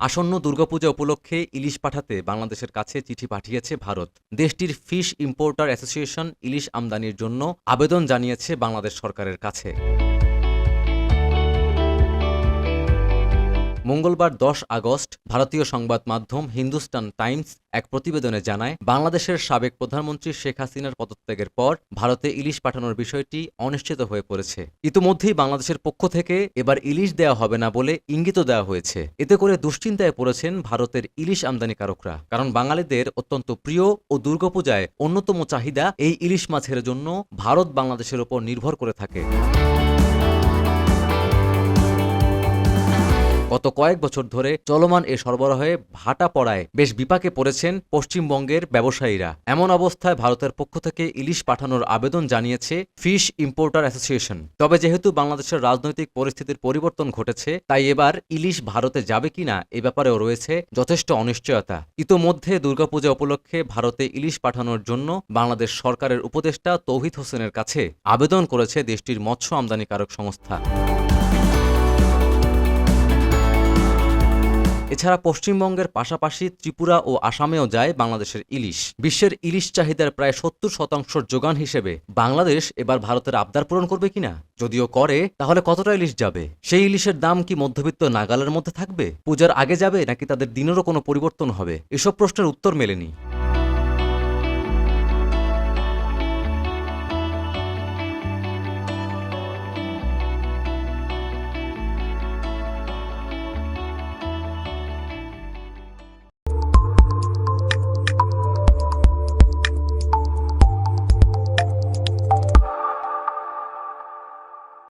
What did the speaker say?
আসন্ন দুর্গাপূজা উপলক্ষে ইলিশ পাঠাতে বাংলাদেশের কাছে চিঠি পাঠিয়েছে ভারত। দেশটির ফিশ ইম্পোর্টার অ্যাসোসিয়েশন ইলিশ আমদানির জন্য আবেদন জানিয়েছে বাংলাদেশ সরকারের কাছে। মঙ্গলবার 10 আগস্ট ভারতীয় সংবাদ মাধ্যম হিন্দুস্তান টাইমস এক প্রতিবেদনে জানায়, বাংলাদেশের সাবেক প্রধানমন্ত্রী শেখ হাসিনার পদত্যাগের পর ভারতে ইলিশ পাঠানোর বিষয়টি অনিশ্চিত হয়ে পড়েছে। ইতিমধ্যেই বাংলাদেশের পক্ষ থেকে এবার ইলিশ দেওয়া হবে না বলে ইঙ্গিত দেওয়া হয়েছে। এতে করে দুশ্চিন্তায় পড়েছেন ভারতের ইলিশ আমদানিকারকরা, কারণ বাঙালিদের অত্যন্ত প্রিয় ও দুর্গাপূজায় অন্যতম চাহিদা এই ইলিশ মাছের জন্য ভারত বাংলাদেশের ওপর নির্ভর করে থাকে। গত কয়েক বছর ধরে চলমান এ সরবরাহে ভাটা পড়ায় বেশ বিপাকে পড়েছেন পশ্চিমবঙ্গের ব্যবসায়ীরা। এমন অবস্থায় ভারতের পক্ষ থেকে ইলিশ পাঠানোর আবেদন জানিয়েছে ফিশ ইম্পোর্টার অ্যাসোসিয়েশন। তবে যেহেতু বাংলাদেশের রাজনৈতিক পরিস্থিতির পরিবর্তন ঘটেছে, তাই এবার ইলিশ ভারতে যাবে কিনা এ ব্যাপারেও রয়েছে যথেষ্ট অনিশ্চয়তা। ইতোমধ্যে দুর্গাপূজা উপলক্ষে ভারতে ইলিশ পাঠানোর জন্য বাংলাদেশ সরকারের উপদেষ্টা তৌহিদ হোসেনের কাছে আবেদন করেছে দেশটির মৎস্য আমদানিকারক সংস্থা। এছাড়া পশ্চিমবঙ্গের পাশাপাশি ত্রিপুরা ও আসামেও যায় বাংলাদেশের ইলিশ। বিশ্বের ইলিশ চাহিদার প্রায় 70% যোগান হিসেবে বাংলাদেশ এবার ভারতের আবদার পূরণ করবে কিনা? যদিও করে, তাহলে কতটা ইলিশ যাবে? সেই ইলিশের দাম কি মধ্যবিত্ত নাগালের মধ্যে থাকবে? পূজার আগে যাবে নাকি তাদের দিনেরও কোনো পরিবর্তন হবে? এসব প্রশ্নের উত্তর মেলেনি।